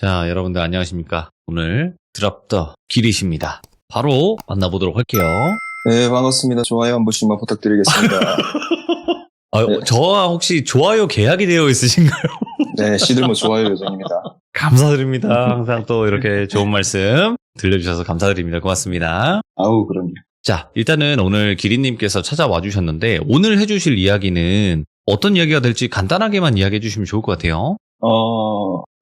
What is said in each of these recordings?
자, 여러분들 안녕하십니까? 오늘 드랍 더 기릿입니다. 바로 만나보도록 할게요. 네, 반갑습니다. 좋아요 한 번씩만 부탁드리겠습니다. 네. 저와 혹시 좋아요 계약이 되어 있으신가요? 네, 시들모 좋아요 요정입니다. 감사드립니다. 항상 또 이렇게 좋은 말씀 들려주셔서 감사드립니다. 고맙습니다. 아우, 그럼요. 자, 일단은 오늘 기린님께서 찾아와 주셨는데 오늘 해주실 이야기는 어떤 이야기가 될지 간단하게만 이야기해 주시면 좋을 것 같아요.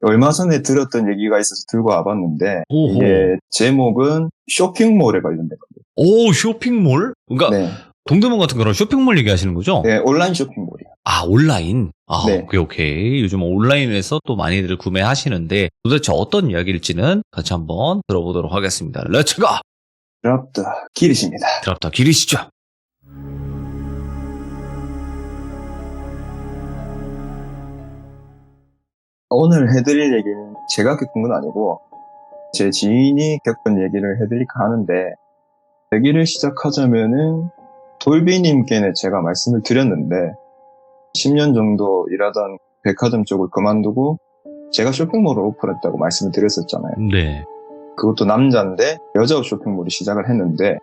얼마 전에 들었던 얘기가 있어서 들고 와봤는데, 오호. 이게 제목은 쇼핑몰에 관련된 겁니다. 오, 쇼핑몰? 그러니까 네, 동대문 같은 그런 쇼핑몰 얘기하시는 거죠? 네, 온라인 쇼핑몰이요. 아, 온라인? 아, 네. 오케이. 요즘 온라인에서 또 많이들 구매하시는데 도대체 어떤 이야기일지는 같이 한번 들어보도록 하겠습니다. 렛츠고! 드랍더 기릿입니다. 드랍더 기리시죠. 오늘 해드릴 얘기는 제가 겪은 건 아니고, 제 지인이 겪은 얘기를 해드릴까 하는데, 얘기를 시작하자면은, 돌비님께는 제가 말씀을 드렸는데, 10년 정도 일하던 백화점 쪽을 그만두고 제가 쇼핑몰을 오픈했다고 말씀을 드렸었잖아요. 네. 그것도 남자인데 여자 쇼핑몰이 시작을 했는데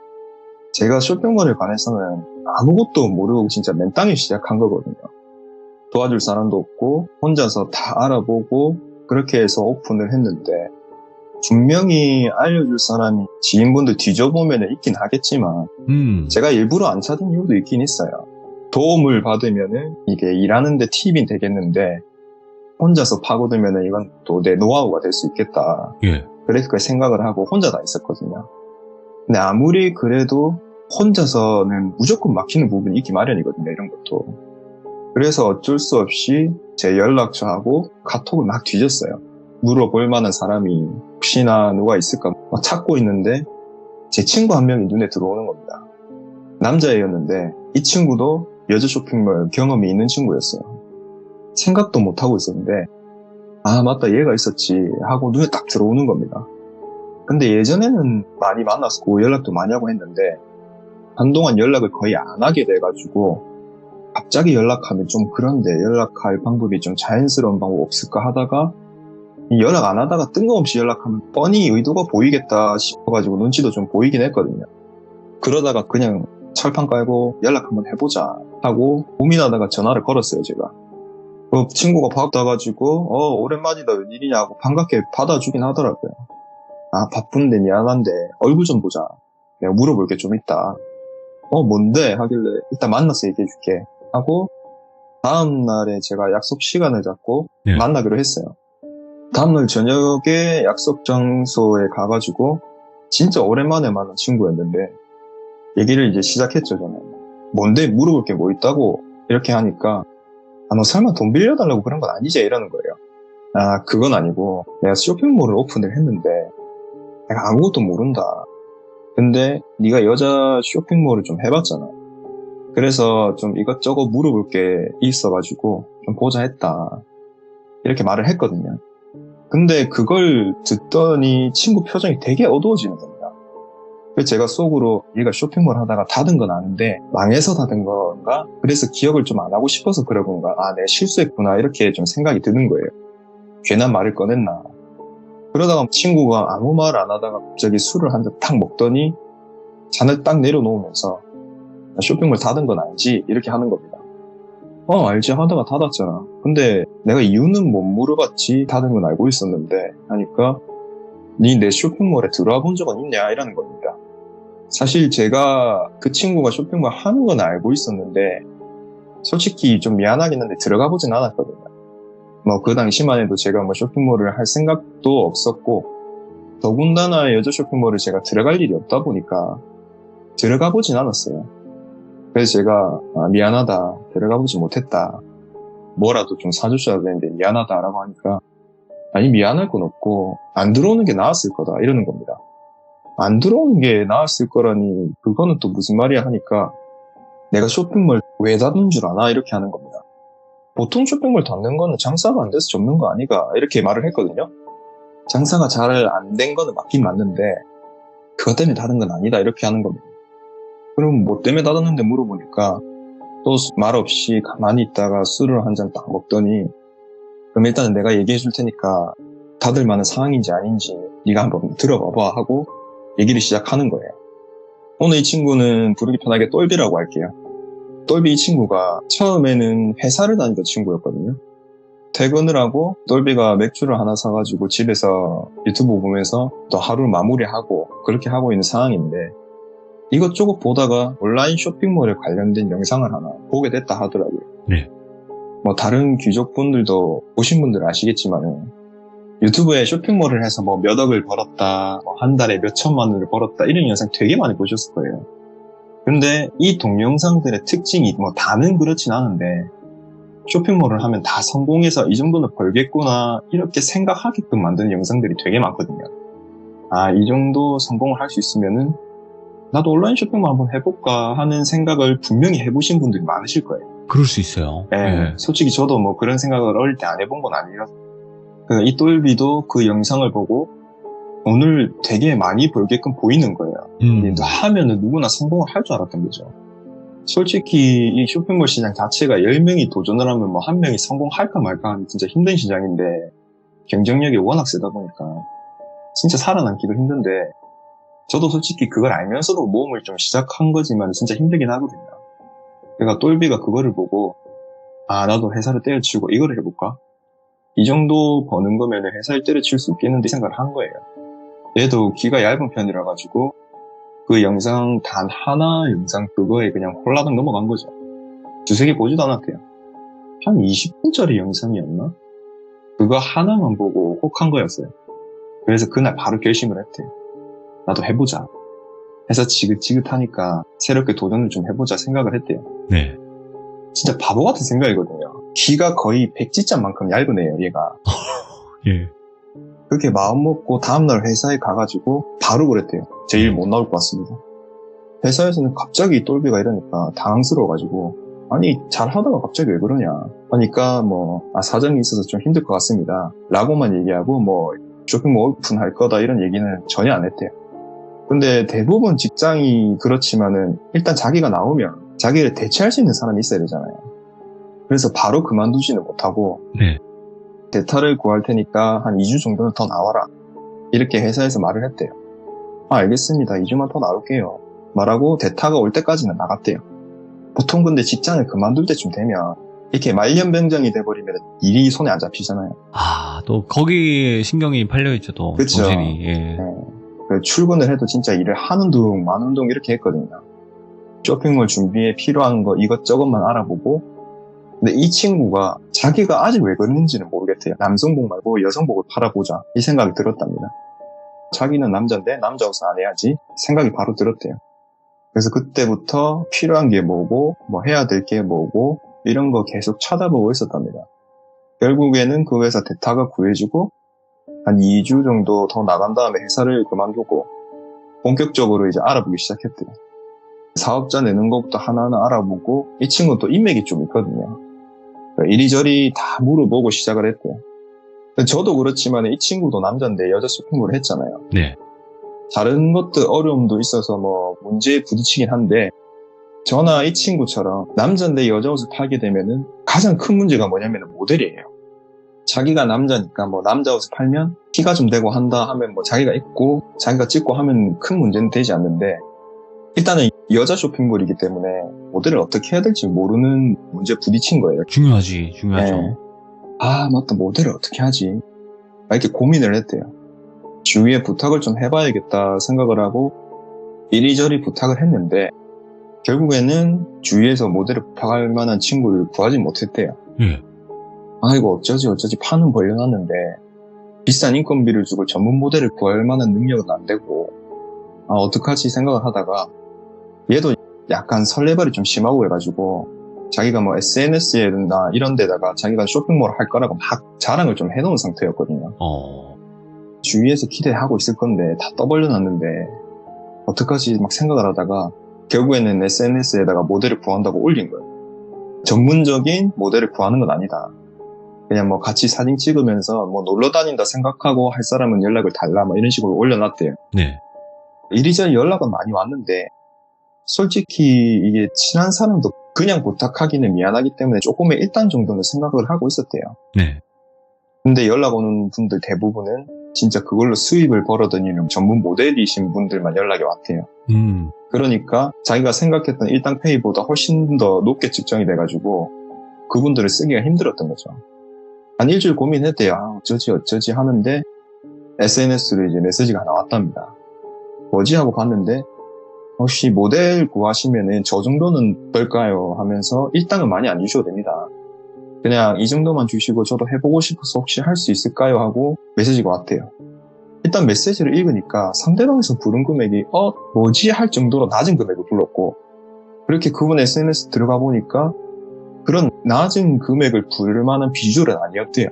제가 쇼핑몰에 관해서는 아무것도 모르고 진짜 맨 땅에 시작한 거거든요. 도와줄 사람도 없고 혼자서 다 알아보고 그렇게 해서 오픈을 했는데 분명히 알려줄 사람이 지인분들 뒤져보면 있긴 하겠지만 제가 일부러 안 찾은 이유도 있긴 있어요. 도움을 받으면은 이게 일하는데 팁이 되겠는데 혼자서 파고들면은 이건 또 내 노하우가 될 수 있겠다. 예. 그래서 그 생각을 하고 혼자 다 했었거든요. 근데 아무리 그래도 혼자서는 무조건 막히는 부분이 있기 마련이거든요, 이런 것도. 그래서 어쩔 수 없이 제 연락처하고 카톡을 막 뒤졌어요. 물어볼 만한 사람이 혹시나 누가 있을까 막 찾고 있는데 제 친구 한 명이 눈에 들어오는 겁니다. 남자애였는데 이 친구도 여자 쇼핑몰 경험이 있는 친구였어요. 생각도 못하고 있었는데 아 맞다 얘가 있었지 하고 눈에 딱 들어오는 겁니다. 근데 예전에는 많이 만났고 연락도 많이 하고 했는데 한동안 연락을 거의 안 하게 돼가지고 갑자기 연락하면 좀 그런데 연락할 방법이 좀 자연스러운 방법 없을까 하다가 연락 안 하다가 뜬금없이 연락하면 뻔히 의도가 보이겠다 싶어가지고 눈치도 좀 보이긴 했거든요. 그러다가 그냥 철판 깔고 연락 한번 해보자 하고 고민하다가 전화를 걸었어요, 제가. 그 친구가 바빠가지고 오랜만이다 웬일이냐고 반갑게 받아주긴 하더라고요. 아 바쁜데 미안한데 얼굴 좀 보자. 내가 물어볼 게 좀 있다. 뭔데? 하길래 일단 만나서 얘기해줄게 하고 다음날에 제가 약속 시간을 잡고 네. 만나기로 했어요. 다음날 저녁에 약속 장소에 가가지고 진짜 오랜만에 만난 친구였는데 얘기를 이제 시작했죠, 저는. 뭔데? 물어볼 게 뭐 있다고? 이렇게 하니까, 너 설마 돈 빌려달라고 그런 건 아니지? 이러는 거예요. 아, 그건 아니고, 내가 쇼핑몰을 오픈을 했는데, 내가 아무것도 모른다. 근데, 네가 여자 쇼핑몰을 좀 해봤잖아. 그래서 좀 이것저것 물어볼 게 있어가지고, 좀 보자 했다. 이렇게 말을 했거든요. 근데 그걸 듣더니 친구 표정이 되게 어두워지는 겁니다. 그래서 제가 속으로 얘가 쇼핑몰 하다가 닫은 건 아는데 망해서 닫은 건가? 그래서 기억을 좀 안 하고 싶어서 그런 건가? 아, 내가 실수했구나 이렇게 좀 생각이 드는 거예요. 괜한 말을 꺼냈나? 그러다가 친구가 아무 말 안 하다가 갑자기 술을 한 잔 탁 먹더니 잔을 딱 내려놓으면서 쇼핑몰 닫은 건 알지? 이렇게 하는 겁니다. 알지 하다가 닫았잖아. 근데 내가 이유는 못 물어봤지 닫은 건 알고 있었는데 하니까 니 내 쇼핑몰에 들어와 본 적은 있냐? 이라는 겁니다. 사실 제가 그 친구가 쇼핑몰 하는 건 알고 있었는데 솔직히 좀 미안하긴 한데 들어가 보진 않았거든요. 그 당시만 해도 제가 쇼핑몰을 할 생각도 없었고 더군다나 여자 쇼핑몰을 제가 들어갈 일이 없다 보니까 들어가 보진 않았어요. 그래서 제가 미안하다 들어가 보지 못했다 뭐라도 좀 사주셔야 되는데 미안하다라고 하니까 아니 미안할 건 없고 안 들어오는 게 나았을 거다 이러는 겁니다. 안 들어오는 게 나았을 거라니 그거는 또 무슨 말이야 하니까 내가 쇼핑몰 왜 닫은 줄 아나 이렇게 하는 겁니다. 보통 쇼핑몰 닫는 거는 장사가 안 돼서 접는 거 아니가 이렇게 말을 했거든요. 장사가 잘 안 된 거는 맞긴 맞는데 그것 때문에 닫은 건 아니다 이렇게 하는 겁니다. 그럼 뭐 때문에 닫았는데 물어보니까 또 말없이 가만히 있다가 술을 한 잔 딱 먹더니 그럼 일단은 내가 얘기해 줄 테니까 받을 만한 상황인지 아닌지 네가 한번 들어봐봐 하고 얘기를 시작하는 거예요. 오늘 이 친구는 부르기 편하게 똘비라고 할게요. 똘비 이 친구가 처음에는 회사를 다니던 친구였거든요. 퇴근을 하고 똘비가 맥주를 하나 사가지고 집에서 유튜브 보면서 또 하루를 마무리하고 그렇게 하고 있는 상황인데 이것저것 보다가 온라인 쇼핑몰에 관련된 영상을 하나 보게 됐다 하더라고요. 네. 뭐 다른 귀족분들도 보신 분들 아시겠지만 유튜브에 쇼핑몰을 해서 뭐 몇 억을 벌었다, 뭐 한 달에 몇 천만 원을 벌었다 이런 영상 되게 많이 보셨을 거예요. 근데 이 동영상들의 특징이 뭐 다는 그렇진 않은데 쇼핑몰을 하면 다 성공해서 이 정도는 벌겠구나 이렇게 생각하게끔 만드는 영상들이 되게 많거든요. 아, 이 정도 성공을 할 수 있으면은 나도 온라인 쇼핑몰 한번 해볼까 하는 생각을 분명히 해보신 분들이 많으실 거예요. 그럴 수 있어요. 네, 솔직히 저도 뭐 그런 생각을 어릴 때 안 해본 건 아니라서 이 똘비도 그 영상을 보고 오늘 되게 많이 벌게끔 보이는 거예요. 하면은 누구나 성공을 할 줄 알았던 거죠. 솔직히 이 쇼핑몰 시장 자체가 10명이 도전을 하면 뭐 한 명이 성공할까 말까 하는 진짜 힘든 시장인데 경쟁력이 워낙 세다 보니까 진짜 살아남기도 힘든데 저도 솔직히 그걸 알면서도 모험을 좀 시작한 거지만 진짜 힘들긴 하거든요. 그러니까 똘비가 그거를 보고 아, 나도 회사를 때려치우고 이거를 해볼까? 이 정도 버는 거면 회사를 때려칠 수 있겠는데 생각을 한 거예요. 얘도 귀가 얇은 편이라 가지고 그 영상 단 하나 영상 그거에 그냥 홀라당 넘어간 거죠. 두세 개 보지도 않았대요. 한 20분짜리 영상이었나? 그거 하나만 보고 혹한 거였어요. 그래서 그날 바로 결심을 했대요. 나도 해보자. 해서 지긋지긋하니까 새롭게 도전을 좀 해보자 생각을 했대요. 네. 진짜 바보 같은 생각이거든요. 귀가 거의 백지장만큼 얇은 애예요, 얘가. 예. 그렇게 마음 먹고 다음날 회사에 가가지고 바로 그랬대요. 제 일 못 나올 것 같습니다. 회사에서는 갑자기 똘비가 이러니까 당황스러워가지고 아니 잘하다가 갑자기 왜 그러냐 하니까 사정이 있어서 좀 힘들 것 같습니다 라고만 얘기하고 쇼핑몰 오픈할 거다 이런 얘기는 전혀 안 했대요. 근데 대부분 직장이 그렇지만은 일단 자기가 나오면 자기를 대체할 수 있는 사람이 있어야 되잖아요. 그래서 바로 그만두지는 못하고 네. 대타를 구할 테니까 한 2주 정도는 더 나와라 이렇게 회사에서 말을 했대요. 아, 알겠습니다. 2주만 더 나올게요 말하고 대타가 올 때까지는 나갔대요. 보통 근데 직장을 그만둘 때쯤 되면 이렇게 말년병장이 돼버리면 일이 손에 안 잡히잖아요. 아, 또 거기에 신경이 팔려있죠, 또. 그쵸. 정신이. 예. 네. 출근을 해도 진짜 일을 하는 둥 마는 둥 이렇게 했거든요. 쇼핑몰 준비에 필요한 거 이것저것만 알아보고 근데 이 친구가 자기가 아직 왜 그러는지는 모르겠대요. 남성복 말고 여성복을 팔아보자 이 생각이 들었답니다. 자기는 남자인데 남자 옷을 안 해야지 생각이 바로 들었대요. 그래서 그때부터 필요한 게 뭐고 해야 될 게 뭐고 이런 거 계속 찾아보고 있었답니다. 결국에는 그 회사 대타가 구해주고 한 2주 정도 더 나간 다음에 회사를 그만두고 본격적으로 이제 알아보기 시작했대요. 사업자 내는 것부터 하나하나 알아보고 이 친구는 또 인맥이 좀 있거든요. 이리저리 다 물어보고 시작을 했대요. 저도 그렇지만 이 친구도 남자인데 여자 쇼핑몰을 했잖아요. 네. 다른 것들 어려움도 있어서 문제에 부딪히긴 한데 저나 이 친구처럼 남자인데 여자 옷을 팔게 되면은 가장 큰 문제가 뭐냐면 모델이에요. 자기가 남자니까 남자 옷을 팔면 키가 좀 되고 한다 하면 자기가 입고 자기가 찍고 하면 큰 문제는 되지 않는데 일단은 여자 쇼핑몰이기 때문에 모델을 어떻게 해야 될지 모르는 문제에 부딪힌 거예요. 중요하죠. 네. 아, 맞다. 모델을 어떻게 하지? 이렇게 고민을 했대요. 주위에 부탁을 좀 해봐야겠다 생각을 하고 이리저리 부탁을 했는데 결국에는 주위에서 모델을 부탁할 만한 친구를 구하지 못했대요. 아, 이거 어쩌지 판은 벌려놨는데 비싼 인건비를 주고 전문 모델을 구할 만한 능력은 안 되고 아, 어떡하지 생각을 하다가 얘도 약간 설레발이 좀 심하고 해가지고 자기가 SNS에나 이런 데다가 자기가 쇼핑몰 할 거라고 막 자랑을 좀 해놓은 상태였거든요. 주위에서 기대하고 있을 건데 다 떠벌려놨는데 어떡하지 막 생각을 하다가 결국에는 SNS에다가 모델을 구한다고 올린 거예요. 전문적인 모델을 구하는 건 아니다. 그냥 같이 사진 찍으면서 놀러 다닌다 생각하고 할 사람은 연락을 달라 이런 식으로 올려놨대요. 네. 이리저리 연락은 많이 왔는데 솔직히 이게 친한 사람도 그냥 부탁하기는 미안하기 때문에 조금의 일단 정도는 생각을 하고 있었대요. 네. 근데 연락 오는 분들 대부분은 진짜 그걸로 수입을 벌어들이는 전문 모델이신 분들만 연락이 왔대요. 그러니까 자기가 생각했던 일당 페이보다 훨씬 더 높게 측정이 돼가지고 그분들을 쓰기가 힘들었던 거죠. 한 일주일 고민했대요. 아, 어쩌지 하는데 SNS로 이제 메시지가 나왔답니다. 뭐지 하고 봤는데 혹시 모델 구하시면은 저 정도는 어떨까요? 하면서 일당은 많이 안 주셔도 됩니다. 그냥 이 정도만 주시고 저도 해보고 싶어서 혹시 할 수 있을까요? 하고 메시지가 왔대요. 일단 메시지를 읽으니까 상대방에서 부른 금액이 뭐지? 할 정도로 낮은 금액을 불렀고 그렇게 그분 SNS 들어가 보니까 그런 낮은 금액을 부를 만한 비주얼은 아니었대요.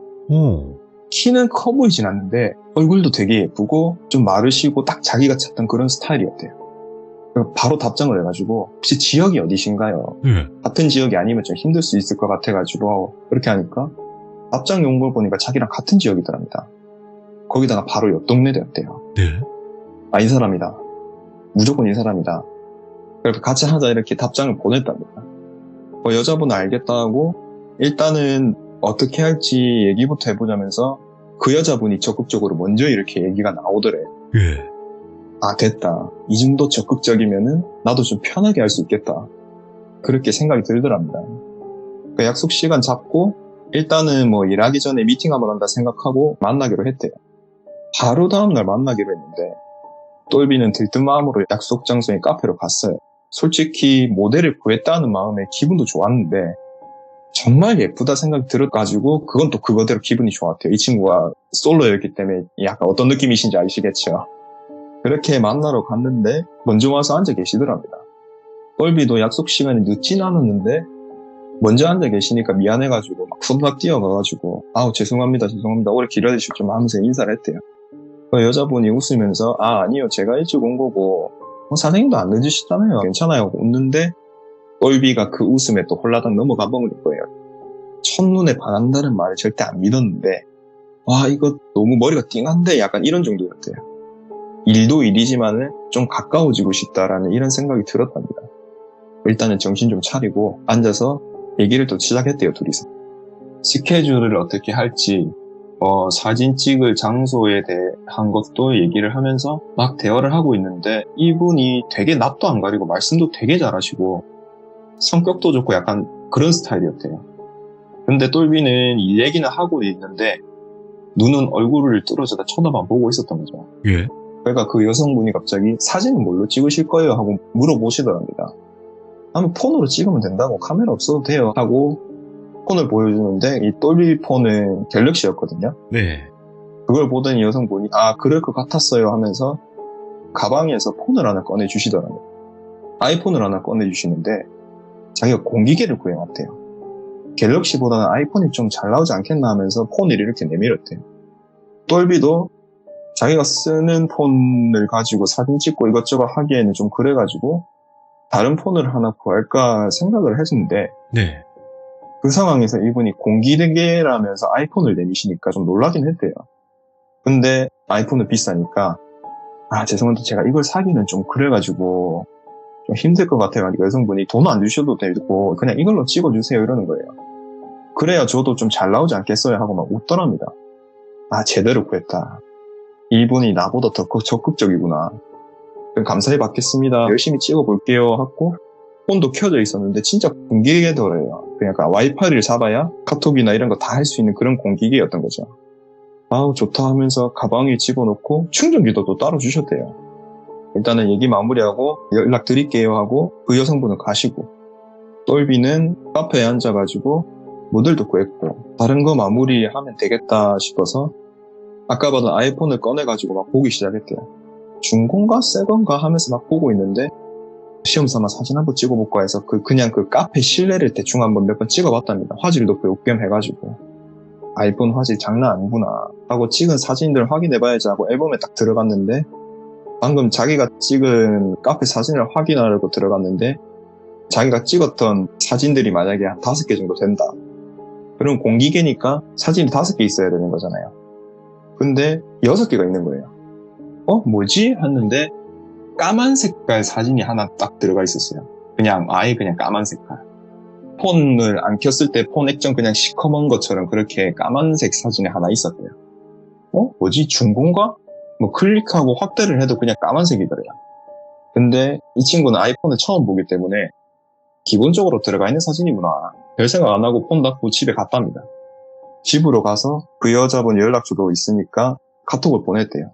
키는 커 보이진 않는데 얼굴도 되게 예쁘고 좀 마르시고 딱 자기가 찾던 그런 스타일이었대요. 바로 답장을 해가지고 혹시 지역이 어디신가요? 같은 지역이 아니면 좀 힘들 수 있을 것 같아가지고 그렇게 하니까 답장 온 걸 보니까 자기랑 같은 지역이더랍니다. 거기다가 바로 옆 동네였대요. 아, 이 사람이다. 무조건 이 사람이다. 그래서 같이 하자 이렇게 답장을 보냈답니다. 여자분은 알겠다 하고 일단은 어떻게 할지 얘기부터 해보자면서 그 여자분이 적극적으로 먼저 이렇게 얘기가 나오더래. 아, 됐다. 이 정도 적극적이면은 나도 좀 편하게 할 수 있겠다. 그렇게 생각이 들더랍니다. 그 약속 시간 잡고 일단은 뭐 일하기 전에 미팅 한번 한다 생각하고 만나기로 했대요. 바로 다음날 만나기로 했는데 똘비는 들뜬 마음으로 약속 장소인 카페로 갔어요. 솔직히 모델을 구했다는 마음에 기분도 좋았는데 정말 예쁘다 생각이 들어가지고 그건 또 그거대로 기분이 좋았대요. 이 친구가 솔로였기 때문에 약간 어떤 느낌이신지 아시겠죠? 그렇게 만나러 갔는데 먼저 와서 앉아 계시더랍니다. 똘비도 약속 시간이 늦진 않았는데 먼저 앉아 계시니까 미안해가지고 막 후딱 뛰어가가지고 아우 죄송합니다 오래 기다리실 좀 하면서 인사를 했대요. 그 여자분이 웃으면서 아니요 제가 일찍 온 거고 사장님도 안 늦으셨잖아요 괜찮아요 웃는데 똘비가 그 웃음에 또 홀라당 넘어가 버린 거예요. 첫눈에 반한다는 말을 절대 안 믿었는데 와 이거 너무 머리가 띵한데 약간 이런 정도였대요. 일도 일이지만은 좀 가까워지고 싶다라는 이런 생각이 들었답니다. 일단은 정신 좀 차리고 앉아서 얘기를 또 시작했대요, 둘이서. 스케줄을 어떻게 할지, 사진 찍을 장소에 대한 것도 얘기를 하면서 막 대화를 하고 있는데 이분이 되게 낯도 안 가리고 말씀도 되게 잘하시고 성격도 좋고 약간 그런 스타일이었대요. 근데 똘비는 이 얘기는 하고 있는데 눈은 얼굴을 뚫어져다 쳐다만 보고 있었던 거죠. 그러니까 그 여성분이 갑자기 사진은 뭘로 찍으실 거예요? 하고 물어보시더랍니다. 폰으로 찍으면 된다고 카메라 없어도 돼요 하고 폰을 보여주는데 이 똘비 폰은 갤럭시였거든요. 그걸 보더니 여성분이 그럴 것 같았어요 하면서 가방에서 폰을 하나 꺼내주시더라고요. 아이폰을 하나 꺼내주시는데 자기가 공기계를 구해놨대요. 갤럭시보다는 아이폰이 좀 잘 나오지 않겠나 하면서 폰을 이렇게 내밀었대요. 똘비도 자기가 쓰는 폰을 가지고 사진 찍고 이것저것 하기에는 좀 그래가지고 다른 폰을 하나 구할까 생각을 했는데 그 상황에서 이분이 공기계라면서 아이폰을 내미시니까 좀 놀라긴 했대요. 근데 아이폰은 비싸니까 죄송한데 제가 이걸 사기는 좀 그래가지고 좀 힘들 것 같아요. 여성분이 돈 안 주셔도 되고 그냥 이걸로 찍어주세요 이러는 거예요. 그래야 저도 좀 잘 나오지 않겠어요 하고 막 웃더랍니다. 제대로 구했다. 이분이 나보다 더 적극적이구나. 감사히 받겠습니다. 열심히 찍어볼게요 하고 폰도 켜져 있었는데 진짜 공기계더래요. 그러니까 와이파이를 잡아야 카톡이나 이런 거 다 할 수 있는 그런 공기계였던 거죠. 좋다 하면서 가방에 집어넣고 충전기도 또 따로 주셨대요. 일단은 얘기 마무리하고 연락 드릴게요 하고 그 여성분은 가시고 똘비는 카페에 앉아가지고 모델도 구했고 다른 거 마무리하면 되겠다 싶어서 아까 받은 아이폰을 꺼내가지고 막 보기 시작했대요. 중고인가 새건가 하면서 막 보고 있는데 시험 삼아 사진 한번 찍어볼까 해서 그냥 그 카페 실내를 대충 한번 몇 번 찍어봤답니다. 화질도 욕겸 해가지고 아이폰 화질 장난 아니구나 하고 찍은 사진들 확인해봐야지 하고 앨범에 딱 들어갔는데 방금 자기가 찍은 카페 사진을 확인하려고 들어갔는데 자기가 찍었던 사진들이 만약에 한 5개 정도 된다. 그럼 공기계니까 사진이 5개 있어야 되는 거잖아요. 근데 6개가 있는 거예요. 뭐지? 했는데 까만 색깔 사진이 하나 딱 들어가 있었어요. 그냥 아예 그냥 까만 색깔. 폰을 안 켰을 때 폰 액정 그냥 시커먼 것처럼 그렇게 까만색 사진이 하나 있었대요. 뭐지? 중고인가? 뭐 클릭하고 확대를 해도 그냥 까만색이더래요. 근데 이 친구는 아이폰을 처음 보기 때문에 기본적으로 들어가 있는 사진이구나. 별 생각 안 하고 폰 닫고 집에 갔답니다. 집으로 가서 그 여자분 연락처도 있으니까 카톡을 보냈대요.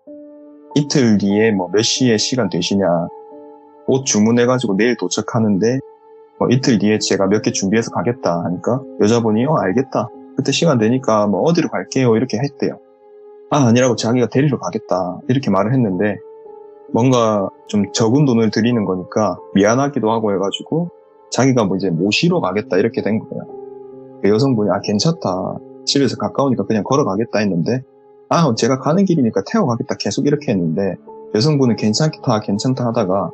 이틀 뒤에 뭐 몇 시에 시간 되시냐. 옷 주문해가지고 내일 도착하는데 이틀 뒤에 제가 몇 개 준비해서 가겠다 하니까 여자분이 알겠다. 그때 시간 되니까 뭐 어디로 갈게요 이렇게 했대요. 아니라고 자기가 데리러 가겠다 이렇게 말을 했는데 뭔가 좀 적은 돈을 드리는 거니까 미안하기도 하고 해가지고 자기가 뭐 이제 모시러 가겠다 이렇게 된 거예요. 그 여성분이 괜찮다. 집에서 가까우니까 그냥 걸어가겠다 했는데 제가 가는 길이니까 태워가겠다 계속 이렇게 했는데 여성분은 괜찮다 하다가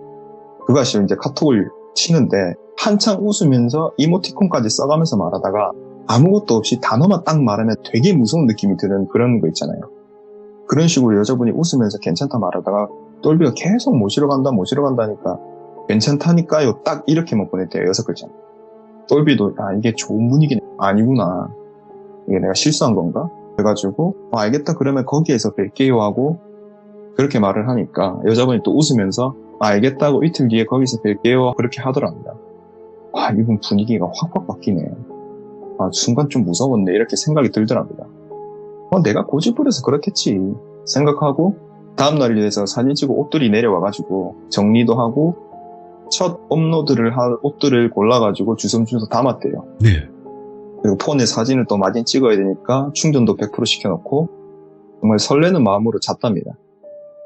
그것이 이제 카톡을 치는데 한창 웃으면서 이모티콘까지 써가면서 말하다가 아무것도 없이 단어만 딱 말하면 되게 무서운 느낌이 드는 그런 거 있잖아요. 그런 식으로 여자분이 웃으면서 괜찮다 말하다가 똘비가 계속 모시러 간다니까 괜찮다니까요 딱 이렇게만 보냈대요. 6글자. 똘비도 이게 좋은 분위기네. 아니구나. 이게 내가 실수한 건가? 그래가지고 알겠다 그러면 거기에서 뵐게요 하고 그렇게 말을 하니까 여자분이 또 웃으면서 알겠다고 이틀 뒤에 거기서 뵐게요 그렇게 하더랍니다. 이분 분위기가 확 바뀌네. 순간 좀 무서웠네 이렇게 생각이 들더랍니다. 내가 고집부려서 그렇겠지 생각하고 다음날이 돼서 사진 찍고 옷들이 내려와가지고 정리도 하고 첫 업로드를 할 옷들을 골라가지고 주섬주섬 담았대요. 네. 그리고 폰에 사진을 또 많이 찍어야 되니까 충전도 100% 시켜놓고 정말 설레는 마음으로 잤답니다.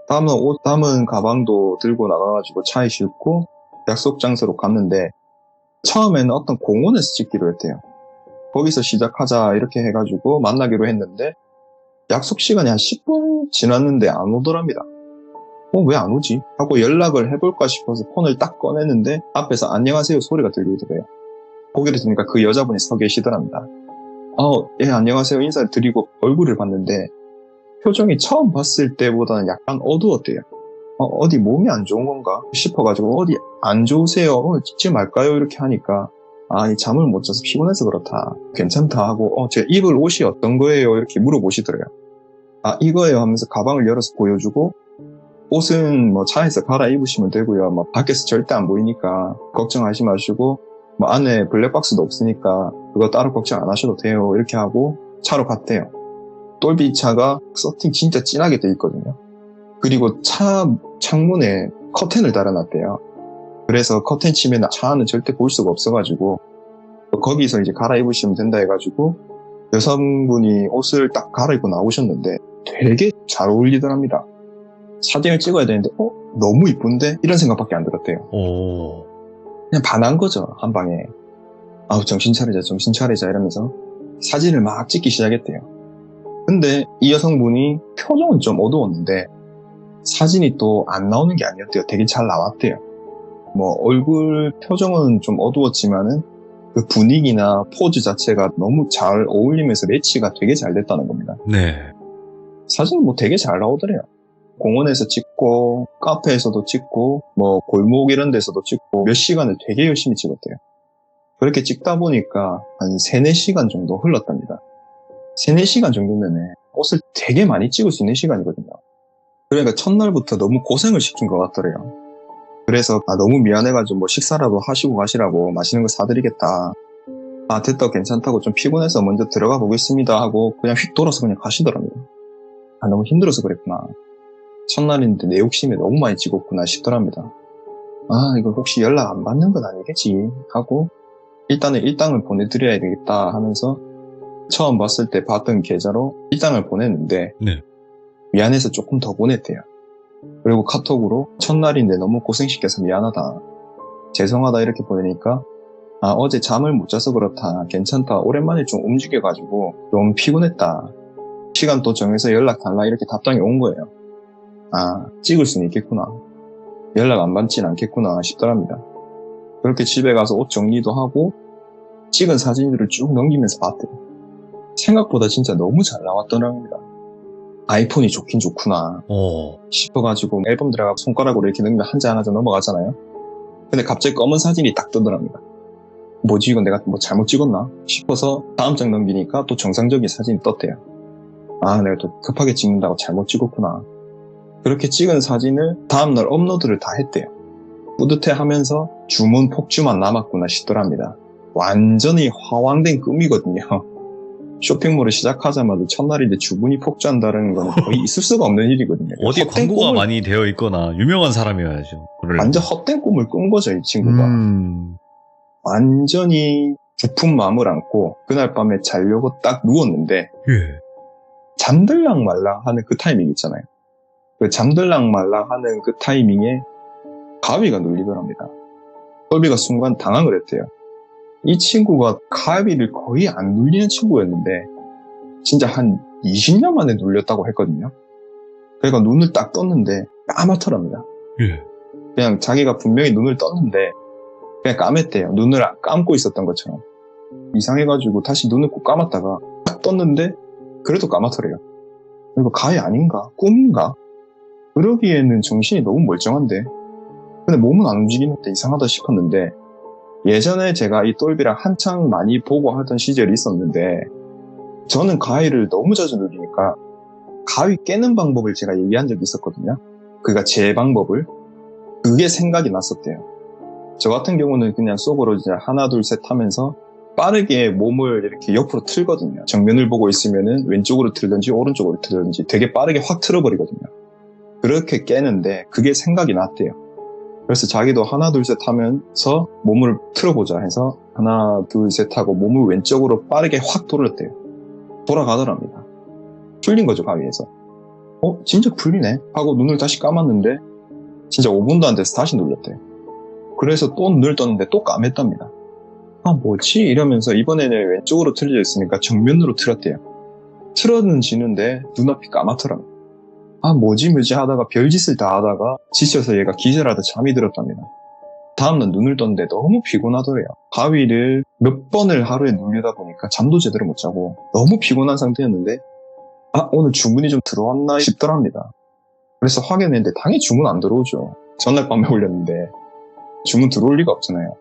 다음날 옷 담은 가방도 들고 나가가지고 차에 싣고 약속 장소로 갔는데 처음에는 어떤 공원에서 찍기로 했대요. 거기서 시작하자 이렇게 해가지고 만나기로 했는데 약속 시간이 한 10분 지났는데 안 오더랍니다. 왜 안 오지? 하고 연락을 해볼까 싶어서 폰을 딱 꺼내는데 앞에서 안녕하세요 소리가 들리더래요. 고개를 드니까 그 여자분이 서 계시더랍니다. 예 안녕하세요 인사를 드리고 얼굴을 봤는데 표정이 처음 봤을 때보다는 약간 어두웠대요. 어디 몸이 안 좋은 건가 싶어가지고 어디 안 좋으세요? 오늘 찍지 말까요? 이렇게 하니까 이 잠을 못 자서 피곤해서 그렇다. 괜찮다 하고 제가 입을 옷이 어떤 거예요? 이렇게 물어보시더래요. 이거예요 하면서 가방을 열어서 보여주고 옷은 뭐 차에서 갈아입으시면 되고요. 뭐 밖에서 절대 안 보이니까 걱정하지 마시고 뭐 안에 블랙박스도 없으니까 그거 따로 걱정 안 하셔도 돼요. 이렇게 하고 차로 갔대요. 똘비 차가 서팅 진짜 진하게 돼 있거든요. 그리고 차 창문에 커튼을 달아놨대요. 그래서 커튼 치면 차 안은 절대 볼 수가 없어가지고 거기서 이제 갈아입으시면 된다 해가지고 여성분이 옷을 딱 갈아입고 나오셨는데 되게 잘 어울리더랍니다. 사진을 찍어야 되는데 너무 이쁜데? 이런 생각밖에 안 들었대요. 그냥 반한 거죠 한 방에. 정신 차리자 이러면서 사진을 막 찍기 시작했대요. 근데 이 여성분이 표정은 좀 어두웠는데 사진이 또 안 나오는 게 아니었대요. 되게 잘 나왔대요. 뭐 얼굴 표정은 좀 어두웠지만은 그 분위기나 포즈 자체가 너무 잘 어울리면서 매치가 되게 잘 됐다는 겁니다. 네. 사진은 뭐 되게 잘 나오더래요. 공원에서 찍고 카페에서도 찍고 뭐 골목 이런 데서도 찍고 몇 시간을 되게 열심히 찍었대요. 그렇게 찍다 보니까 한 3-4시간 정도 흘렀답니다. 3-4시간 정도면 옷을 되게 많이 찍을 수 있는 시간이거든요. 그러니까 첫날부터 너무 고생을 시킨 것 같더래요. 그래서 너무 미안해가지고 뭐 식사라도 하시고 가시라고 맛있는 거 사드리겠다. 됐다 괜찮다고 좀 피곤해서 먼저 들어가 보겠습니다 하고 그냥 휙 돌아서 그냥 가시더랍니다. 너무 힘들어서 그랬구나. 첫날인데 내 욕심에 너무 많이 찍었구나 싶더랍니다. 이거 혹시 연락 안 받는 건 아니겠지 하고 일단은 일당을 보내드려야 되겠다 하면서 처음 봤을 때 봤던 계좌로 일당을 보냈는데 네. 미안해서 조금 더 보냈대요. 그리고 카톡으로 첫날인데 너무 고생시켜서 미안하다. 죄송하다 이렇게 보내니까 어제 잠을 못 자서 그렇다. 괜찮다. 오랜만에 좀 움직여가지고 좀 피곤했다. 시간 또 정해서 연락 달라 이렇게 답장이 온 거예요. 찍을 수는 있겠구나. 연락 안 받진 않겠구나 싶더랍니다. 그렇게 집에 가서 옷 정리도 하고 찍은 사진들을 쭉 넘기면서 봤대요. 생각보다 진짜 너무 잘 나왔더랍니다. 아이폰이 좋긴 좋구나 싶어가지고 앨범 들어가 손가락으로 이렇게 넘기면 한 장 한 장 넘어가잖아요. 근데 갑자기 검은 사진이 딱 뜨더랍니다. 뭐지 이거 내가 뭐 잘못 찍었나 싶어서 다음 장 넘기니까 또 정상적인 사진이 떴대요. 아, 내가 또 급하게 찍는다고 잘못 찍었구나. 그렇게 찍은 사진을 다음날 업로드를 다 했대요. 뿌듯해하면서 주문 폭주만 남았구나 싶더랍니다. 완전히 화왕된 꿈이거든요. 쇼핑몰을 시작하자마자 첫날인데 주문이 폭주한다는 건 거의 있을 수가 없는 일이거든요. 어디 헛된 광고가 꿈을- 많이 되어 있거나 유명한 사람이어야죠. 완전 헛된 꿈을 꾼 거죠, 이 친구가. 완전히 부푼 마음을 안고 그날 밤에 자려고 딱 누웠는데 예. 잠들랑 말랑 하는 그 타이밍 있잖아요. 그 잠들랑 말랑 하는 그 타이밍에 가위가 눌리더랍니다. 똘비가 순간 당황을 했대요. 이 친구가 가위를 거의 안 눌리는 친구였는데 진짜 한 20년 만에 눌렸다고 했거든요. 그러니까 눈을 딱 떴는데 까맣더랍니다. 예. 그냥 자기가 분명히 눈을 떴는데 그냥 까맸대요. 눈을 감고 있었던 것처럼. 이상해가지고 다시 눈을 꼭 감았다가 딱 떴는데 그래도 까맣더래요. 이거 가위 아닌가? 꿈인가? 그러기에는 정신이 너무 멀쩡한데 근데 몸은 안 움직이는데 이상하다 싶었는데 예전에 제가 이 똘비랑 한창 많이 보고 하던 시절이 있었는데 저는 가위를 너무 자주 누리니까 가위 깨는 방법을 제가 얘기한 적이 있었거든요. 그러니까 제 방법을. 그게 생각이 났었대요. 저 같은 경우는 그냥 속으로 이제 하나 둘 셋 하면서 빠르게 몸을 이렇게 옆으로 틀거든요. 정면을 보고 있으면은 왼쪽으로 틀든지 오른쪽으로 틀든지 되게 빠르게 확 틀어버리거든요. 그렇게 깨는데 그게 생각이 났대요. 그래서 자기도 하나 둘 셋 하면서 몸을 틀어보자 해서 하나 둘 셋 하고 몸을 왼쪽으로 빠르게 확 돌렸대요. 돌아가더랍니다. 풀린 거죠, 가위에서. 진짜 풀리네 하고 눈을 다시 감았는데 진짜 5분도 안 돼서 다시 눌렸대요. 그래서 또 눈을 떴는데 또 감했답니다. 아, 뭐지? 이러면서 이번에는 왼쪽으로 틀려져 있으니까 정면으로 틀었대요. 틀어는 지는데 눈앞이 까맣더라고요. 아, 뭐지 하다가 별짓을 다 하다가 지쳐서 얘가 기절하다 잠이 들었답니다. 다음날 눈을 떴는데 너무 피곤하더래요. 가위를 몇 번을 하루에 누르다 보니까 잠도 제대로 못 자고 너무 피곤한 상태였는데 오늘 주문이 좀 들어왔나 싶더랍니다. 그래서 확인했는데 당연히 주문 안 들어오죠. 전날 밤에 올렸는데 주문 들어올 리가 없잖아요.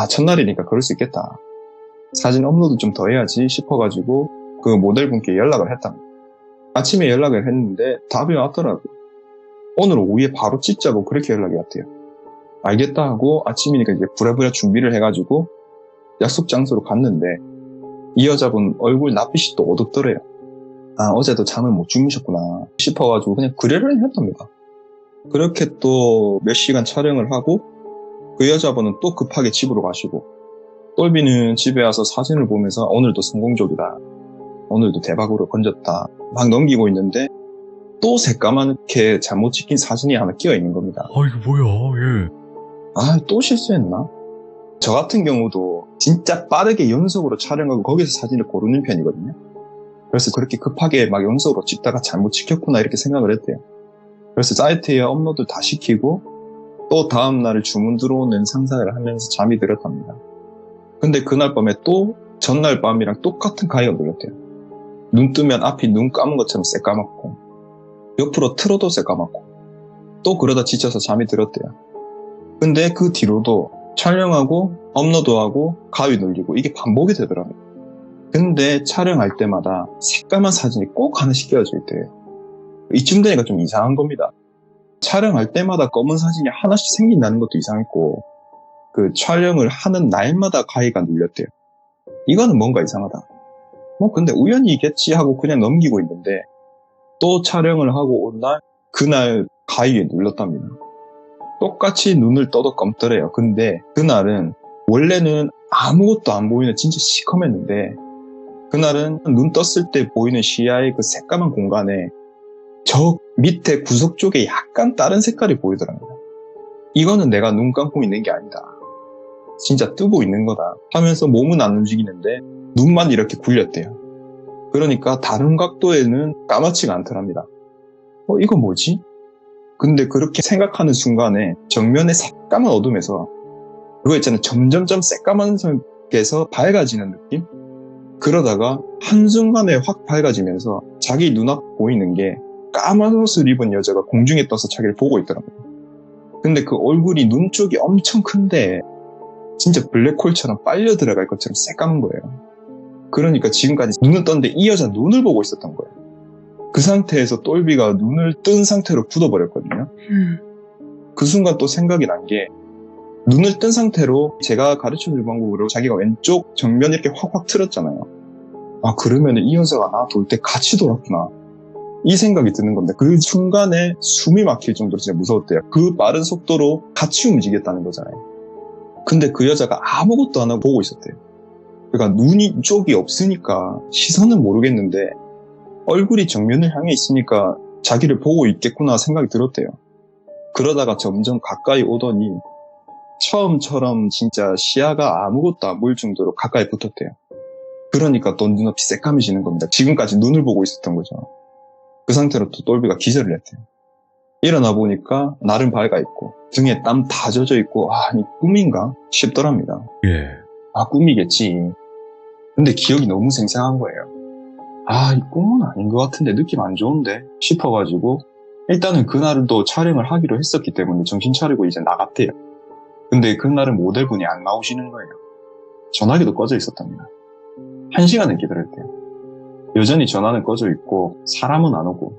첫날이니까 그럴 수 있겠다. 사진 업로드 좀 더 해야지 싶어가지고 그 모델분께 연락을 했답니다. 아침에 연락을 했는데 답이 왔더라고요. 오늘 오후에 바로 찍자고 그렇게 연락이 왔대요. 알겠다 하고 아침이니까 이제 부랴부랴 준비를 해가지고 약속 장소로 갔는데 이 여자분 얼굴 낯빛이 또 어둡더래요. 어제도 잠을 못 주무셨구나 싶어가지고 그냥 그래를 했답니다. 그렇게 또 몇 시간 촬영을 하고 그 여자분은 또 급하게 집으로 가시고 똘비는 집에 와서 사진을 보면서 오늘도 성공적이다. 오늘도 대박으로 건졌다. 막 넘기고 있는데 또 새까맣게 잘못 찍힌 사진이 하나 끼어 있는 겁니다. 이거 뭐야, 예. 또 실수했나? 저 같은 경우도 진짜 빠르게 연속으로 촬영하고 거기서 사진을 고르는 편이거든요. 그래서 그렇게 급하게 막 연속으로 찍다가 잘못 찍혔구나 이렇게 생각을 했대요. 그래서 사이트에 업로드 다 시키고 또 다음날 주문 들어오는 상상을 하면서 잠이 들었답니다. 근데 그날 밤에 또 전날 밤이랑 똑같은 가위가 눌렸대요. 눈 뜨면 앞이 눈 감은 것처럼 새까맣고 옆으로 틀어도 새까맣고 또 그러다 지쳐서 잠이 들었대요. 근데 그 뒤로도 촬영하고 업로드하고 가위 눌리고 이게 반복이 되더라고요. 근데 촬영할 때마다 새까만 사진이 꼭 하나씩 끼워져 있대요. 이쯤 되니까 좀 이상한 겁니다. 촬영할 때마다 검은 사진이 하나씩 생긴다는 것도 이상했고 그 촬영을 하는 날마다 가위가 눌렸대요. 이거는 뭔가 이상하다. 근데 우연이겠지 하고 그냥 넘기고 있는데 또 촬영을 하고 온 날 그날 가위에 눌렀답니다. 똑같이 눈을 떠도 검더래요. 근데 그날은 원래는 아무것도 안 보이는 진짜 시커맸는데 그날은 눈 떴을 때 보이는 시야의 그 새까만 공간에 저 밑에 구석 쪽에 약간 다른 색깔이 보이더랍니다. 이거는 내가 눈 감고 있는 게 아니다. 진짜 뜨고 있는 거다 하면서 몸은 안 움직이는데 눈만 이렇게 굴렸대요. 그러니까 다른 각도에는 까맣지가 않더랍니다. 이거 뭐지? 근데 그렇게 생각하는 순간에 정면의 새까만 어둠에서 그거 있잖아요. 점점점 새까만 색에서 밝아지는 느낌? 그러다가 한순간에 확 밝아지면서 자기 눈앞 보이는 게 까만 옷을 입은 여자가 공중에 떠서 자기를 보고 있더라고요. 근데 그 얼굴이 눈 쪽이 엄청 큰데 진짜 블랙홀처럼 빨려 들어갈 것처럼 새까만 거예요. 그러니까 지금까지 눈을 떴는데 이 여자 눈을 보고 있었던 거예요. 그 상태에서 똘비가 눈을 뜬 상태로 굳어버렸거든요. 그 순간 또 생각이 난 게, 눈을 뜬 상태로 제가 가르쳐줄 방법으로 자기가 왼쪽 정면 이렇게 확확 틀었잖아요. 아, 그러면 이 여자가 나 돌 때 같이 돌았구나. 이 생각이 드는 겁니다. 그 순간에 숨이 막힐 정도로 진짜 무서웠대요. 그 빠른 속도로 같이 움직였다는 거잖아요. 근데 그 여자가 아무것도 안 하고 보고 있었대요. 그러니까 눈이 쪽이 없으니까 시선은 모르겠는데 얼굴이 정면을 향해 있으니까 자기를 보고 있겠구나 생각이 들었대요. 그러다가 점점 가까이 오더니 처음처럼 진짜 시야가 아무것도 안 보일 정도로 가까이 붙었대요. 그러니까 또 눈앞이 새까매지는 겁니다. 지금까지 눈을 보고 있었던 거죠. 그 상태로 또 똘비가 기절을 했대요. 일어나 보니까 나름 밝아 있고 등에 땀 다 젖어 있고, 아, 이 꿈인가 싶더랍니다. 예. 아, 꿈이겠지. 근데 기억이 너무 생생한 거예요. 아, 이 꿈은 아닌 것 같은데 느낌 안 좋은데 싶어가지고 일단은 그날도 촬영을 하기로 했었기 때문에 정신 차리고 이제 나갔대요. 근데 그날은 모델분이 안 나오시는 거예요. 전화기도 꺼져 있었답니다. 1시간을 기다렸대요. 여전히 전화는 꺼져 있고 사람은 안 오고,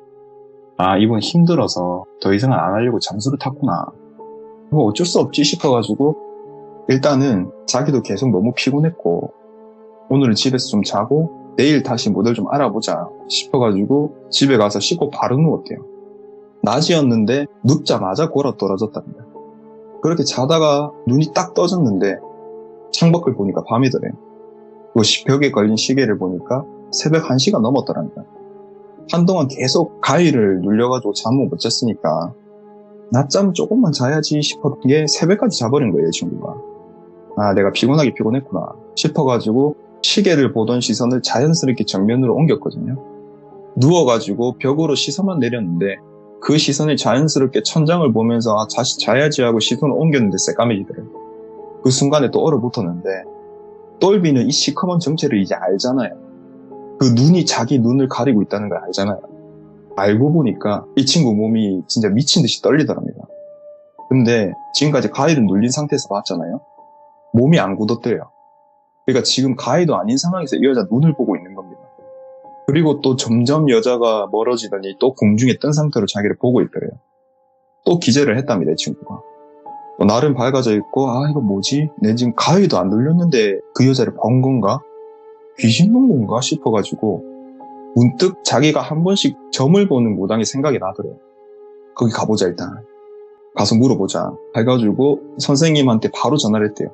아, 이분 힘들어서 더 이상은 안 하려고 잠수를 탔구나. 뭐 어쩔 수 없지 싶어가지고 일단은 자기도 계속 너무 피곤했고 오늘은 집에서 좀 자고 내일 다시 모델 좀 알아보자 싶어가지고 집에 가서 씻고 바로 누웠대요. 낮이었는데 눕자마자 골아 떨어졌답니다. 그렇게 자다가 눈이 딱 떠졌는데 창밖을 보니까 밤이더래요. 그리고 벽에 걸린 시계를 보니까 새벽 1시가 넘었더랍니다. 한동안 계속 가위를 눌려가지고 잠을 못 잤으니까 낮잠 조금만 자야지 싶었던 게 새벽까지 자버린 거예요, 친구가. 아, 내가 피곤했구나 싶어가지고 시계를 보던 시선을 자연스럽게 정면으로 옮겼거든요. 누워가지고 벽으로 시선만 내렸는데 그 시선이 자연스럽게 천장을 보면서 아, 다시 자야지 하고 시선을 옮겼는데 새까매지더래요. 그 순간에 또 얼어붙었는데 똘비는 이 시커먼 정체를 이제 알잖아요. 그 눈이 자기 눈을 가리고 있다는 걸 알잖아요. 알고 보니까 이 친구 몸이 진짜 미친 듯이 떨리더랍니다. 근데 지금까지 가위를 눌린 상태에서 봤잖아요. 몸이 안 굳었대요. 그러니까 지금 가위도 아닌 상황에서 이 여자 눈을 보고 있는 겁니다. 그리고 또 점점 여자가 멀어지더니 또 공중에 뜬 상태로 자기를 보고 있더래요. 또 기절을 했답니다, 이 친구가. 또 나름 밝아져 있고, 아, 이거 뭐지? 내 지금 가위도 안 눌렸는데 그 여자를 본 건가? 귀신 본 건가? 싶어가지고 문득 자기가 한 번씩 점을 보는 무당이 생각이 나더래요. 거기 가보자 일단. 가서 물어보자. 해가지고 선생님한테 바로 전화를 했대요.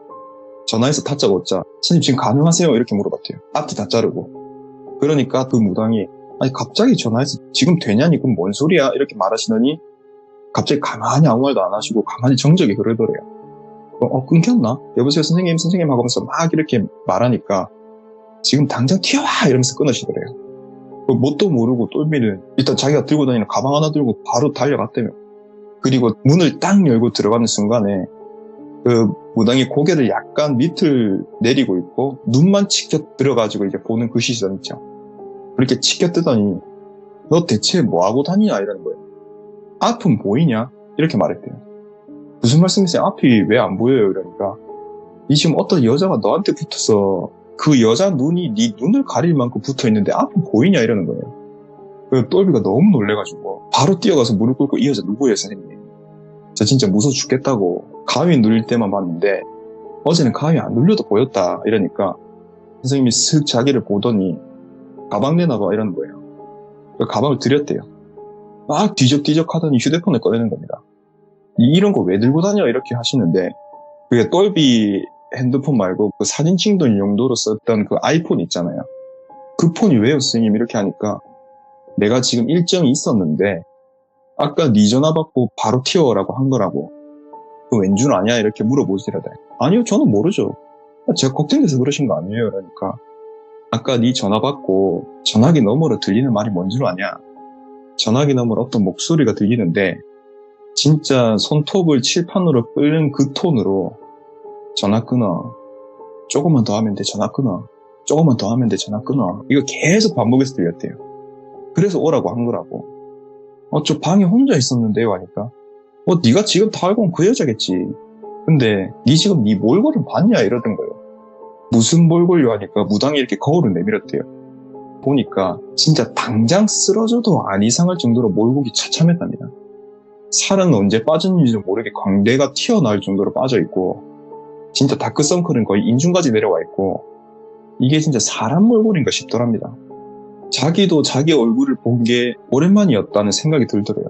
전화해서 다짜고짜 선생님 지금 가능하세요? 이렇게 물어봤대요. 앞뒤 다 자르고. 그러니까 그 무당이 아니 갑자기 전화해서 지금 되냐니 그럼 뭔 소리야? 이렇게 말하시더니 갑자기 가만히 아무 말도 안 하시고 가만히 정적이 그러더래요. 끊겼나? 여보세요 선생님 하면서 막 이렇게 말하니까 지금 당장 튀어와 이러면서 끊으시더래요. 뭣도 모르고 똘비는 일단 자기가 들고 다니는 가방 하나 들고 바로 달려갔다며. 그리고 문을 딱 열고 들어가는 순간에 그 무당이 고개를 약간 밑을 내리고 있고 눈만 치켜 들어가지고 이제 보는 그 시선 있죠. 그렇게 치켜 뜨더니 너 대체 뭐하고 다니냐 이러는 거예요. 앞은 보이냐? 이렇게 말했대요. 무슨 말씀이세요? 앞이 왜 안 보여요? 이러니까 이 지금 어떤 여자가 너한테 붙어서 그 여자 눈이 네 눈을 가릴 만큼 붙어있는데 앞은 보이냐? 이러는 거예요. 그 똘비가 너무 놀래가지고 바로 뛰어가서 무릎 꿇고 이 여자 누구예요 선생님? 저 진짜 무서워 죽겠다고 가위 눌릴 때만 봤는데 어제는 가위 안 눌려도 보였다 이러니까 선생님이 슥 자기를 보더니 가방 내놔봐 이러는 거예요. 그 가방을 드렸대요. 막 뒤적뒤적 하더니 휴대폰을 꺼내는 겁니다. 이런 거 왜 들고 다녀 이렇게 하시는데 그게 똘비 핸드폰 말고 그 사진 찍는 용도로 썼던 그 아이폰 있잖아요. 그 폰이 왜요 선생님 이렇게 하니까 내가 지금 일정이 있었는데 아까 네 전화 받고 바로 튀어오라고 한 거라고. 그 왠 줄 아냐 이렇게 물어보시더래. 아니요 저는 모르죠. 제가 걱정돼서 그러신 거 아니에요. 그러니까 아까 네 전화 받고 전화기 너머로 들리는 말이 뭔 줄 아냐. 전화기 너머로 어떤 목소리가 들리는데 진짜 손톱을 칠판으로 끓는 그 톤으로 전화 끊어. 조금만 더 하면 돼 전화 끊어. 조금만 더 하면 돼 전화 끊어. 이거 계속 반복해서 들렸대요. 그래서 오라고 한 거라고. 저 방에 혼자 있었는데요 하니까 네가 지금 다 알고 온 그 여자겠지. 근데 니 지금 니 몰골을 봤냐 이러던 거예요. 무슨 몰골요 하니까 무당이 이렇게 거울을 내밀었대요. 보니까 진짜 당장 쓰러져도 안 이상할 정도로 몰골이 처참했답니다. 살은 언제 빠졌는지도 모르게 광대가 튀어나올 정도로 빠져있고 진짜 다크서클은 거의 인중까지 내려와 있고 이게 진짜 사람 몰골인가 싶더랍니다. 자기도 자기 얼굴을 본 게 오랜만이었다는 생각이 들더래요.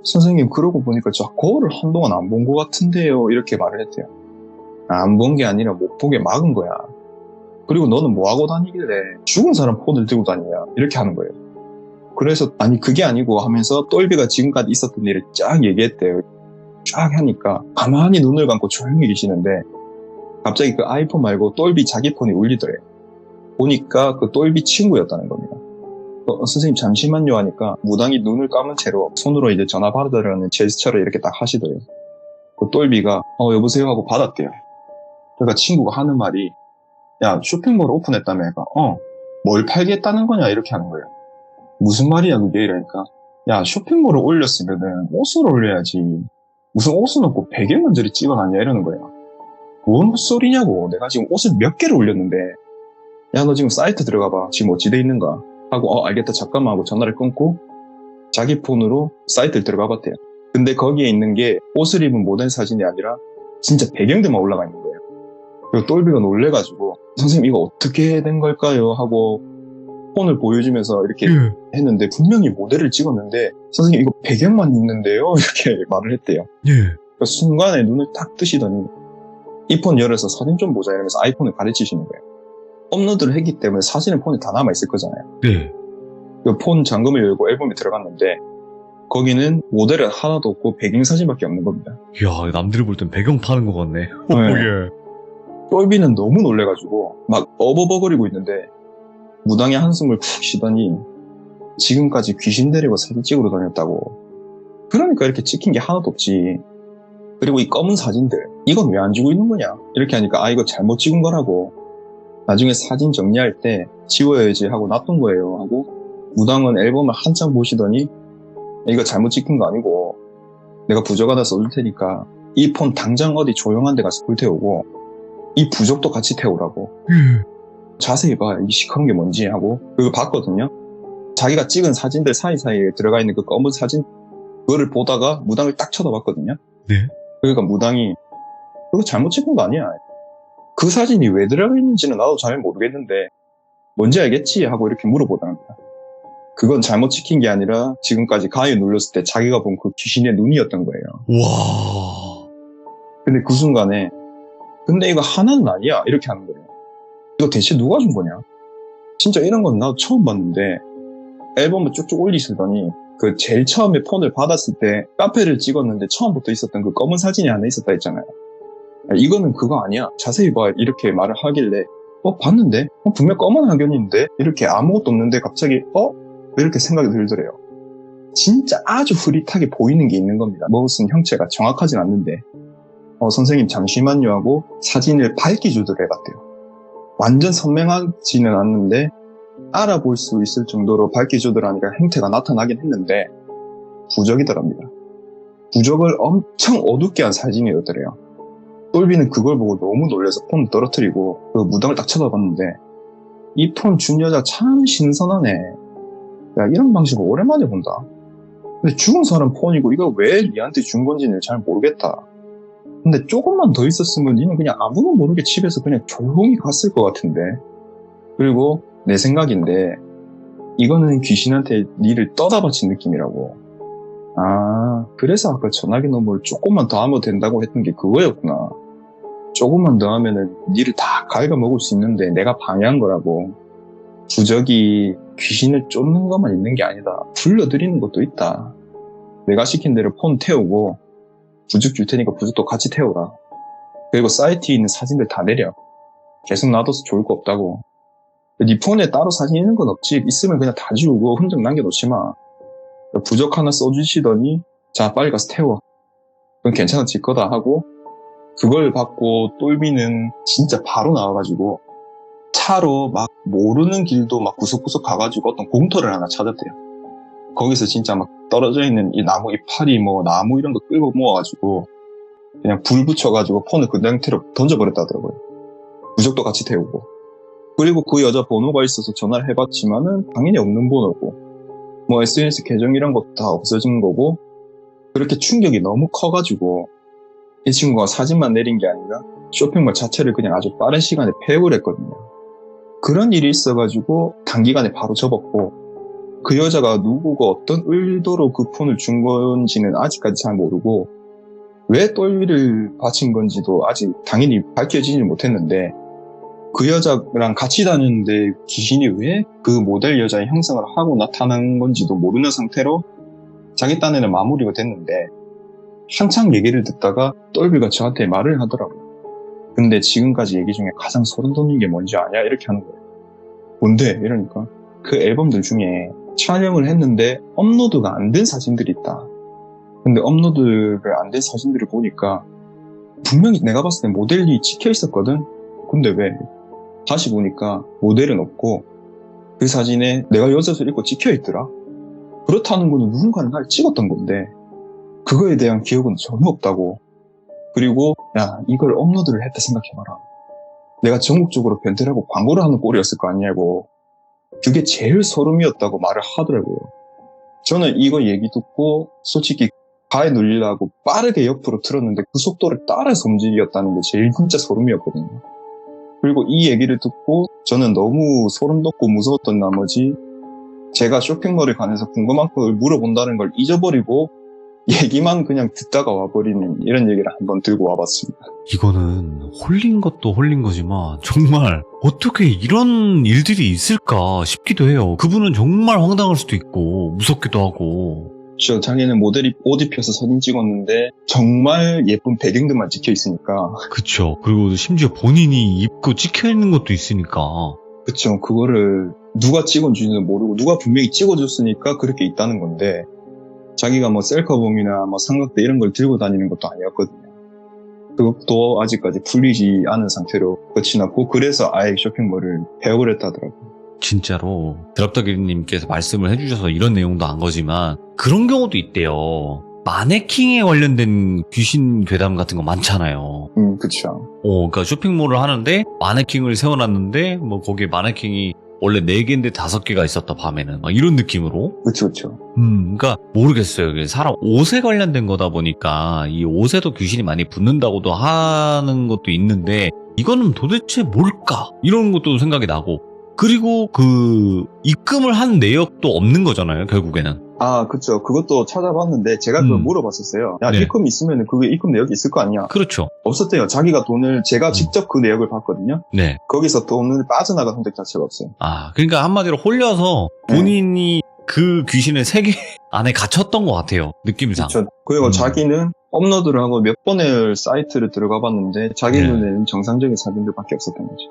선생님 그러고 보니까 저 거울을 한동안 안 본 것 같은데요 이렇게 말을 했대요. 안 본 게 아니라 못 보게 막은 거야. 그리고 너는 뭐 하고 다니길래 죽은 사람 폰을 들고 다니냐 이렇게 하는 거예요. 그래서 아니 그게 아니고 하면서 똘비가 지금까지 있었던 일을 쫙 얘기했대요. 쫙 하니까 가만히 눈을 감고 조용히 계시는데 갑자기 그 아이폰 말고 똘비 자기 폰이 울리더래요. 보니까 그 똘비 친구였다는 겁니다. 선생님 잠시만요 하니까 무당이 눈을 감은 채로 손으로 이제 전화 받으려는 제스처를 이렇게 딱 하시더래요. 그 똘비가 여보세요 하고 받았대요. 그러니까 친구가 하는 말이 야 쇼핑몰 오픈했다며 얘가 뭘 팔겠다는 거냐 이렇게 하는 거예요. 무슨 말이야 그게 이러니까 야 쇼핑몰을 올렸으면은 옷을 올려야지 무슨 옷은 없고 배경만 저리 찍어놨냐 이러는 거예요. 뭔 소리냐고 내가 지금 옷을 몇 개를 올렸는데 야 너 지금 사이트 들어가봐 지금 어찌 돼 있는가 하고 알겠다 잠깐만 하고 전화를 끊고 자기 폰으로 사이트를 들어가 봤대요. 근데 거기에 있는 게 옷을 입은 모델 사진이 아니라 진짜 배경들만 올라가 있는 거예요. 그리고 똘비가 놀래가지고 선생님 이거 어떻게 된 걸까요 하고 폰을 보여주면서 이렇게 했는데 분명히 모델을 찍었는데 선생님 이거 배경만 있는데요 이렇게 말을 했대요. 그러니까 순간에 눈을 딱 뜨시더니 이 폰 열어서 사진 좀 보자 이러면서 아이폰을 가르치시는 거예요. 업로드를 했기 때문에 사진은 폰에 다 남아있을 거잖아요. 네. 그 폰 잠금을 열고 앨범에 들어갔는데 거기는 모델은 하나도 없고 배경 사진밖에 없는 겁니다. 이야, 남들이 볼 땐 배경 파는 것 같네. 네. 똘비는 너무 놀래가지고 막 어버버거리고 있는데 무당이 한숨을 푹 쉬더니 지금까지 귀신 데리고 사진 찍으러 다녔다고. 그러니까 이렇게 찍힌 게 하나도 없지. 그리고 이 검은 사진들 이건 왜 안 주고 있는 거냐 이렇게 하니까 이거 잘못 찍은 거라고. 나중에 사진 정리할 때 지워야지 하고 놔둔 거예요 하고 무당은 앨범을 한참 보시더니 이거 잘못 찍힌 거 아니고 내가 부적 하나 써줄 테니까 이 폰 당장 어디 조용한 데 가서 불태우고 이 부적도 같이 태우라고. 자세히 봐 이 시커먼 게 뭔지 하고 그거 봤거든요. 자기가 찍은 사진들 사이사이에 들어가 있는 그 검은 사진 그거를 보다가 무당을 딱 쳐다봤거든요. 네. 그러니까 무당이 그거 잘못 찍은 거 아니야. 그 사진이 왜 들어가 있는지는 나도 잘 모르겠는데 뭔지 알겠지? 하고 이렇게 물어보더랍니다. 그건 잘못 찍힌 게 아니라 지금까지 가위 눌렀을 때 자기가 본 그 귀신의 눈이었던 거예요. 와. 근데 그 순간에 근데 이거 하나는 아니야 이렇게 하는 거예요. 이거 대체 누가 준 거냐? 진짜 이런 건 나도 처음 봤는데 앨범을 쭉쭉 올리시더니 그 제일 처음에 폰을 받았을 때 카페를 찍었는데 처음부터 있었던 그 검은 사진이 하나 있었다 했잖아요. 이거는 그거 아니야 자세히 봐 이렇게 말을 하길래 봤는데 분명 검은 화견인데 이렇게 아무것도 없는데 갑자기 이렇게 생각이 들더래요. 진짜 아주 흐릿하게 보이는 게 있는 겁니다. 무슨 형체가 정확하진 않는데 선생님 잠시만요 하고 사진을 밝기 조절을 해봤대요. 완전 선명하지는 않는데 알아볼 수 있을 정도로 밝기 조절하니까 형태가 나타나긴 했는데 부적이더랍니다. 부적을 엄청 어둡게 한 사진이었더래요. 똘비는 그걸 보고 너무 놀라서 폰을 떨어뜨리고 그 무당을 딱 쳐다봤는데 이 폰 준 여자 참 신선하네. 야 이런 방식을 오랜만에 본다. 근데 죽은 사람 폰이고 이거 왜 니한테 준 건지는 잘 모르겠다. 근데 조금만 더 있었으면 니는 그냥 아무도 모르게 집에서 그냥 조용히 갔을 것 같은데. 그리고 내 생각인데 이거는 귀신한테 니를 떠다 바친 느낌이라고. 그래서 아까 전화기 너머를 조금만 더 하면 된다고 했던 게 그거였구나. 조금만 더 하면은 니를 다 갉아먹을 수 있는데 내가 방해한 거라고. 부적이 귀신을 쫓는 것만 있는 게 아니다. 불러들이는 것도 있다. 내가 시킨 대로 폰 태우고 부적 줄 테니까 부적도 같이 태워라. 그리고 사이트에 있는 사진들 다 내려. 계속 놔둬서 좋을 거 없다고. 네 폰에 따로 사진 있는 건 없지. 있으면 그냥 다 지우고 흔적 남겨놓지 마. 부적 하나 써주시더니 자 빨리 가서 태워. 그건 괜찮아질 거다 하고 그걸 받고 똘비는 진짜 바로 나와가지고 차로 막 모르는 길도 막 구석구석 가가지고 어떤 공터를 하나 찾았대요. 거기서 진짜 막 떨어져 있는 이 나무 이파리 나무 이런 거 끌고 모아가지고 그냥 불 붙여가지고 폰을 그 상태로 던져버렸다더라고요. 무적도 같이 태우고. 그리고 그 여자 번호가 있어서 전화를 해봤지만은 당연히 없는 번호고, 뭐 SNS 계정 이런 것도 다 없어진 거고, 그렇게 충격이 너무 커가지고 이 친구가 사진만 내린 게 아니라 쇼핑몰 자체를 그냥 아주 빠른 시간에 폐업을 했거든요. 그런 일이 있어가지고 단기간에 바로 접었고, 그 여자가 누구고 어떤 의도로 그 폰을 준 건지는 아직까지 잘 모르고, 왜 또일을 바친 건지도 아직 당연히 밝혀지지 못했는데, 그 여자랑 같이 다녔는데 귀신이 왜 그 모델 여자의 형상을 하고 나타난 건지도 모르는 상태로 자기 딴에는 마무리가 됐는데, 한창 얘기를 듣다가 똘비가 저한테 말을 하더라고요. 근데 지금까지 얘기 중에 가장 소름 돋는 게 뭔지 아냐? 이렇게 하는 거예요. 뭔데? 이러니까 그 앨범들 중에 촬영을 했는데 업로드가 안 된 사진들이 있다. 근데 업로드가 안 된 사진들을 보니까 분명히 내가 봤을 때 모델이 찍혀 있었거든? 근데 왜? 다시 보니까 모델은 없고 그 사진에 내가 여자옷을 입고 찍혀 있더라? 그렇다는 거는 누군가는 날 찍었던 건데 그거에 대한 기억은 전혀 없다고. 그리고 야, 이걸 업로드를 했다 생각해봐라. 내가 전국적으로 변태라고 광고를 하는 꼴이었을 거 아니냐고. 그게 제일 소름이었다고 말을 하더라고요. 저는 이거 얘기 듣고 솔직히 가에 눌리려고 빠르게 옆으로 틀었는데 그 속도를 따라서 움직였다는 게 제일 진짜 소름이었거든요. 그리고 이 얘기를 듣고 저는 너무 소름 돋고 무서웠던 나머지 제가 쇼핑몰에 관해서 궁금한 걸 물어본다는 걸 잊어버리고 얘기만 그냥 듣다가 와버리는 이런 얘기를 한번 들고 와봤습니다. 이거는 홀린 것도 홀린 거지만 정말 어떻게 이런 일들이 있을까 싶기도 해요. 그분은 정말 황당할 수도 있고 무섭기도 하고. 자기는 모델이 옷 입혀서 사진 찍었는데 정말 예쁜 배경들만 찍혀 있으니까. 그쵸. 그리고 심지어 본인이 입고 찍혀 있는 것도 있으니까. 그쵸. 그거를 누가 찍어준지는 모르고 누가 분명히 찍어줬으니까 그렇게 있다는 건데, 자기가 뭐 셀카봉이나 뭐 삼각대 이런 걸 들고 다니는 것도 아니었거든요. 그것도 아직까지 풀리지 않은 상태로 끝이 났고, 그래서 아예 쇼핑몰을 폐업을 했다더라고요. 진짜로 드랍더기님께서 말씀을 해주셔서 이런 내용도 안 거지만 그런 경우도 있대요. 마네킹에 관련된 귀신 괴담 같은 거 많잖아요. 그쵸. 그러니까 쇼핑몰을 하는데 마네킹을 세워놨는데 뭐 거기에 마네킹이 원래 4개인데 5개가 있었다, 밤에는. 막 이런 느낌으로. 그쵸. 그러니까 모르겠어요. 이게 사람 옷에 관련된 거다 보니까 이 옷에도 귀신이 많이 붙는다고도 하는 것도 있는데 이거는 도대체 뭘까? 이런 것도 생각이 나고. 그리고 그 입금을 한 내역도 없는 거잖아요, 결국에는. 아, 그쵸. 그것도 찾아봤는데 제가 그걸 물어봤었어요. 야, 네. 입금 있으면 그게 입금 내역이 있을 거 아니야? 그렇죠. 없었대요. 자기가 돈을, 제가 직접 그 내역을 봤거든요. 네. 거기서 돈을 빠져나간 흔적 자체가 없어요. 아, 그러니까 한마디로 홀려서 본인이 그 귀신의 세계 안에 갇혔던 것 같아요, 느낌상. 그쵸. 그리고 자기는 업로드를 하고 몇 번의 사이트를 들어가 봤는데 자기 네. 눈에는 정상적인 사진들밖에 없었던 거죠.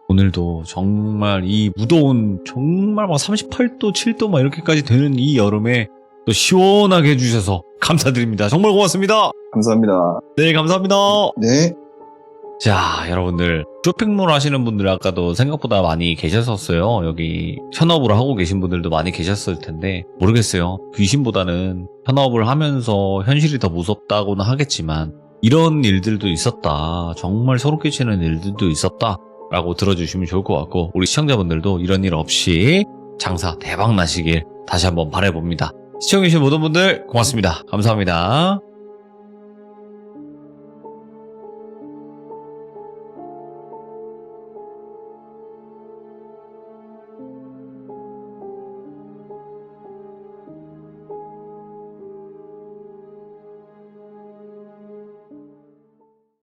오늘도 정말 이 무더운 정말 막 38도, 7도 막 이렇게까지 되는 이 여름에 또 시원하게 해주셔서 감사드립니다. 정말 고맙습니다. 감사합니다. 네, 감사합니다. 네. 자, 여러분들 쇼핑몰 하시는 분들 아까도 생각보다 많이 계셨었어요. 여기 현업으로 하고 계신 분들도 많이 계셨을 텐데 모르겠어요. 귀신보다는 현업을 하면서 현실이 더 무섭다고는 하겠지만 이런 일들도 있었다. 정말 소름 끼치는 일들도 있었다. 라고 들어주시면 좋을 것 같고, 우리 시청자분들도 이런 일 없이 장사 대박 나시길 다시 한번 바라봅니다. 시청해주신 모든 분들 고맙습니다. 감사합니다.